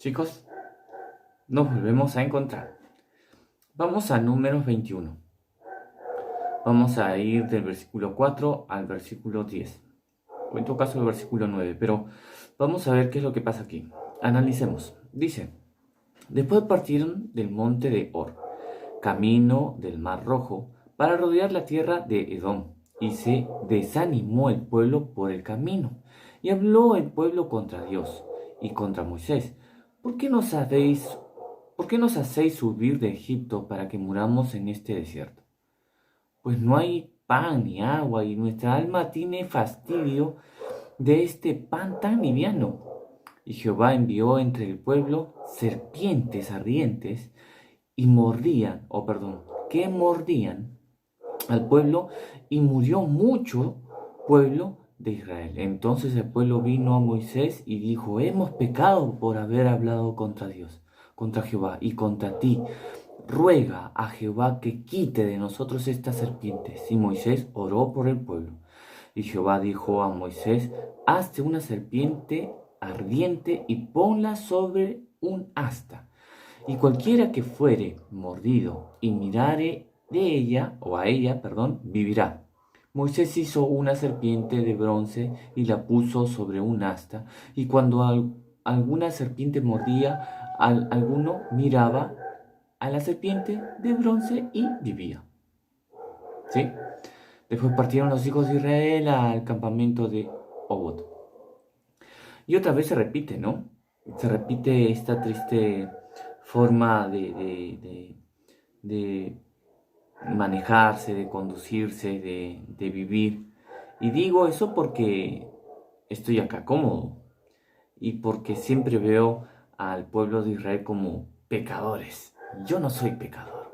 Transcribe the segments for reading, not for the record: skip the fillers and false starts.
Chicos, nos volvemos a encontrar. Vamos a Números 21. Vamos a ir del versículo 4 al versículo 10. O en todo caso el versículo 9. Pero vamos a ver qué es lo que pasa aquí. Analicemos. Dice, después partieron del monte de Or, camino del Mar Rojo, para rodear la tierra de Edom. Y se desanimó el pueblo por el camino. Y habló el pueblo contra Dios y contra Moisés. ¿Por qué nos hacéis subir de Egipto para que muramos en este desierto? Pues no hay pan ni agua y nuestra alma tiene fastidio de este pan tan liviano. Y Jehová envió entre el pueblo serpientes ardientes y que mordían al pueblo, y murió mucho pueblo de Israel. Entonces el pueblo vino a Moisés y dijo: hemos pecado por haber hablado contra Dios, contra Jehová y contra ti. Ruega a Jehová que quite de nosotros estas serpientes. Y Moisés oró por el pueblo. Y Jehová dijo a Moisés: hazte una serpiente ardiente y ponla sobre un asta. Y cualquiera que fuere mordido y mirare de ella, o a ella, vivirá. Moisés hizo una serpiente de bronce y la puso sobre un asta. Y cuando alguna serpiente mordía, alguno miraba a la serpiente de bronce y vivía. ¿Sí? Después partieron los hijos de Israel al campamento de Obot. Y otra vez se repite, ¿no? Se repite esta triste forma de manejarse, de conducirse, de vivir. Y digo eso porque estoy acá cómodo y porque siempre veo al pueblo de Israel como pecadores. Yo no soy pecador.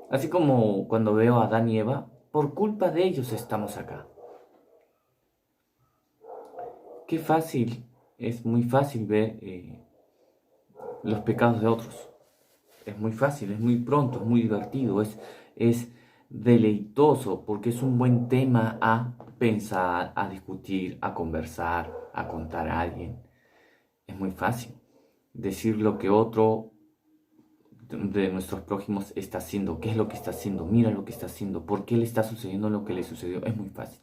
Así como cuando veo a Adán y Eva, por culpa de ellos estamos acá. Qué fácil, es muy fácil ver los pecados de otros. Es muy fácil, es muy pronto, es muy divertido, es deleitoso porque es un buen tema a pensar, a discutir, a conversar, a contar a alguien. Es muy fácil decir lo que otro de nuestros prójimos está haciendo, qué es lo que está haciendo, mira lo que está haciendo, por qué le está sucediendo lo que le sucedió. Es muy fácil.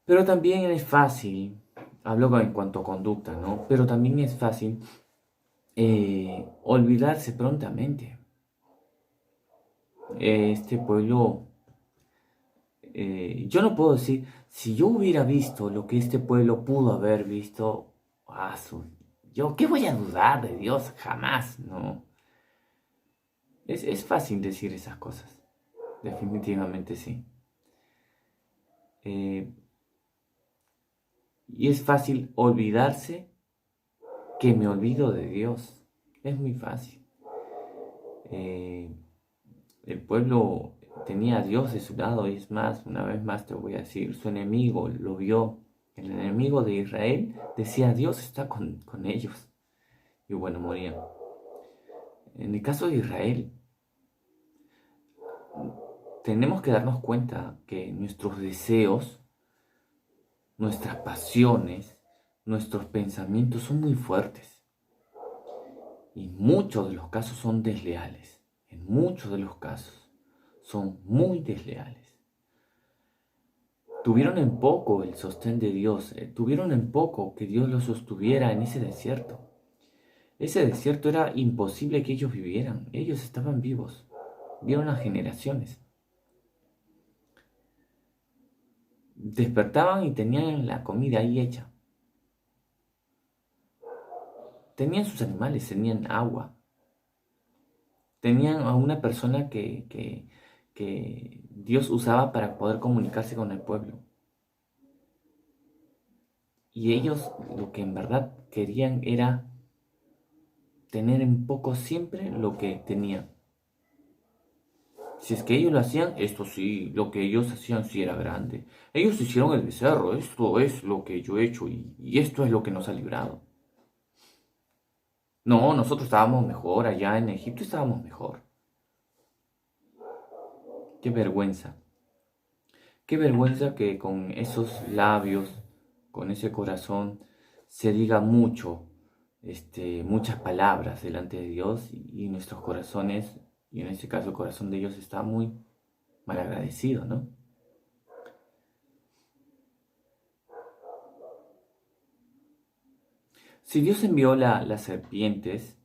Pero también es fácil, hablo en cuanto a conducta, ¿no? Pero también es fácil olvidarse prontamente. Este pueblo, yo no puedo decir, si yo hubiera visto lo que este pueblo pudo haber visto, yo qué voy a dudar de Dios, jamás, ¿no? Es fácil decir esas cosas, definitivamente sí. Y es fácil olvidarse que me olvido de Dios, es muy fácil. El pueblo tenía a Dios de su lado, y es más, una vez más te voy a decir, su enemigo lo vio. El enemigo de Israel decía: Dios está con ellos. Y bueno, morían. En el caso de Israel, tenemos que darnos cuenta que nuestros deseos, nuestras pasiones, nuestros pensamientos son muy fuertes. Y muchos de los casos son desleales. En muchos de los casos son muy desleales. Tuvieron en poco el sostén de Dios, tuvieron en poco que Dios los sostuviera en ese desierto. Ese desierto era imposible que ellos vivieran, ellos estaban vivos, vieron las generaciones. Despertaban y tenían la comida ahí hecha. Tenían sus animales, tenían agua. Tenían a una persona que Dios usaba para poder comunicarse con el pueblo. Y ellos lo que en verdad querían era tener en poco siempre lo que tenían. Si es que ellos lo hacían, esto sí, lo que ellos hacían sí era grande. Ellos hicieron el becerro, esto es lo que yo he hecho y esto es lo que nos ha librado. No, nosotros estábamos mejor, allá en Egipto estábamos mejor. Qué vergüenza. Qué vergüenza que con esos labios, con ese corazón, se diga mucho muchas palabras delante de Dios y nuestros corazones, y en este caso el corazón de ellos está muy mal agradecido, ¿no? Si Dios envió las serpientes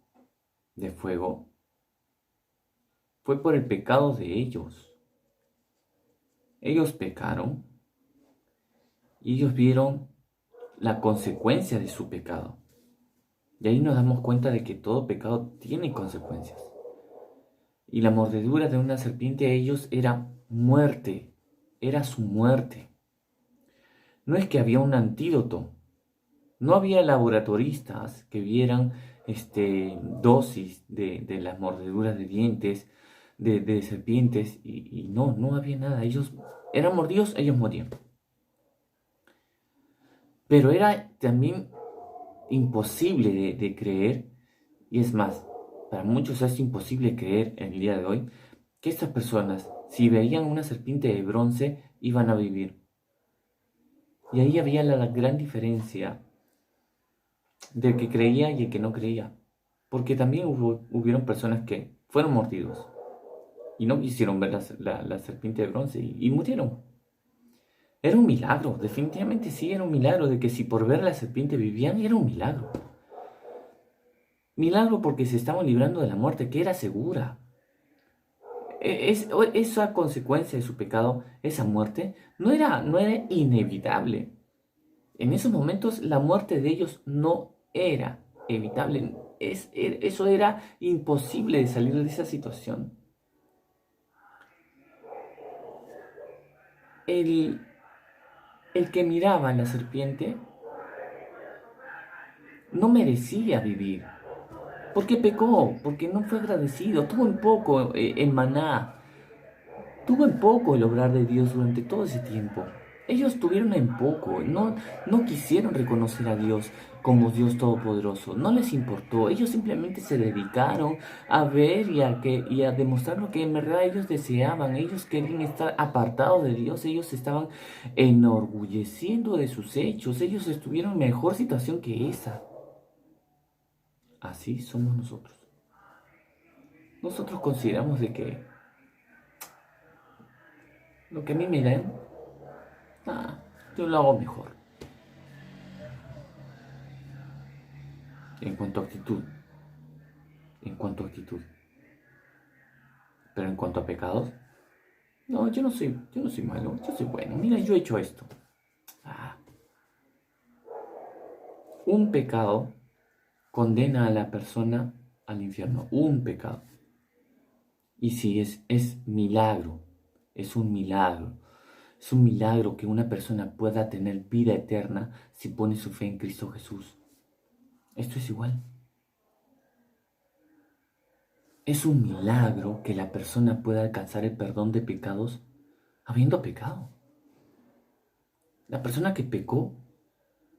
de fuego, fue por el pecado de ellos. Ellos pecaron y ellos vieron la consecuencia de su pecado. Y ahí nos damos cuenta de que todo pecado tiene consecuencias. Y la mordedura de una serpiente a ellos era muerte, era su muerte. No es que había un antídoto, no había laboratoristas que vieran dosis de las mordeduras de dientes, de serpientes, y no había nada. Ellos eran mordidos, ellos morían. Pero era también imposible de creer, y es más, para muchos es imposible creer en el día de hoy, que estas personas, si veían una serpiente de bronce, iban a vivir. Y ahí había la gran diferencia del que creía y el que no creía. Porque también hubieron personas que fueron mordidos y no quisieron ver la serpiente de bronce y murieron. Era un milagro, definitivamente sí era un milagro, de que si por ver la serpiente vivían, era un milagro. Milagro porque se estaban librando de la muerte, que era segura. Esa consecuencia de su pecado, esa muerte, no era inevitable. En esos momentos la muerte de ellos no era evitable. Eso era imposible de salir de esa situación. El, el que miraba a la serpiente no merecía vivir. Porque pecó, porque no fue agradecido, tuvo en poco el maná, tuvo en poco el obrar de Dios durante todo ese tiempo. Ellos tuvieron en poco, no quisieron reconocer a Dios como Dios Todopoderoso, no les importó, ellos simplemente se dedicaron a ver y a demostrar lo que en verdad ellos deseaban, ellos querían estar apartados de Dios, ellos estaban enorgulleciendo de sus hechos, ellos estuvieron en mejor situación que esa. Así somos nosotros. Nosotros consideramos de que lo que a mí me den, yo lo hago mejor. En cuanto a actitud. En cuanto a actitud. Pero en cuanto a pecados, no, yo no soy malo, yo soy bueno. Mira, yo he hecho esto. Ah, un pecado condena a la persona al infierno. Un pecado. Y sí, es milagro. Es un milagro. Es un milagro que una persona pueda tener vida eterna si pone su fe en Cristo Jesús. Esto es igual. Es un milagro que la persona pueda alcanzar el perdón de pecados habiendo pecado. La persona que pecó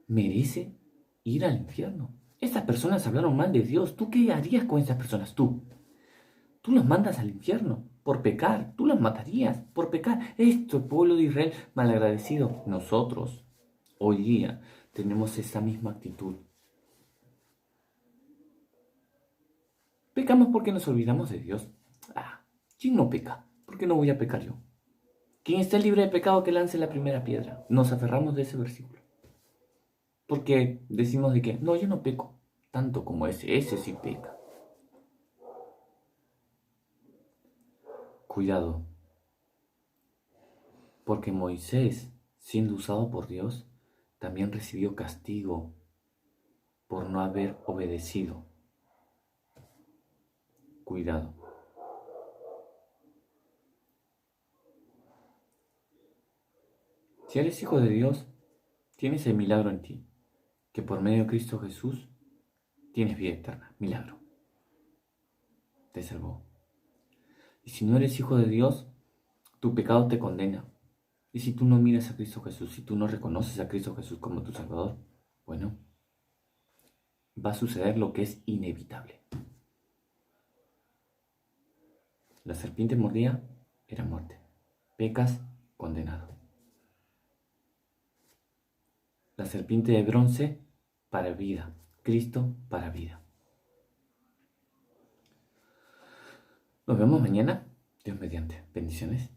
merece ir al infierno. Estas personas hablaron mal de Dios. ¿Tú qué harías con estas personas? Tú los mandas al infierno por pecar. Tú los matarías por pecar. Esto, pueblo de Israel, malagradecido. Nosotros, hoy día, tenemos esa misma actitud. Pecamos porque nos olvidamos de Dios. ¿Quién no peca? ¿Por qué no voy a pecar yo? Quien esté libre de pecado que lance la primera piedra. Nos aferramos de ese versículo. Porque decimos de que, no, yo no peco tanto como ese sí peca. Cuidado, porque Moisés, siendo usado por Dios, también recibió castigo por no haber obedecido. Cuidado. Si eres hijo de Dios, tienes el milagro en ti, que por medio de Cristo Jesús tienes vida eterna. Milagro. Te salvó. Y si no eres hijo de Dios, tu pecado te condena. Y si tú no miras a Cristo Jesús, si tú no reconoces a Cristo Jesús como tu Salvador, bueno, va a suceder lo que es inevitable. La serpiente mordía, era muerte. Pecas, condenado. La serpiente de bronce, para vida. Cristo para vida. Nos vemos mañana. Dios mediante. Bendiciones.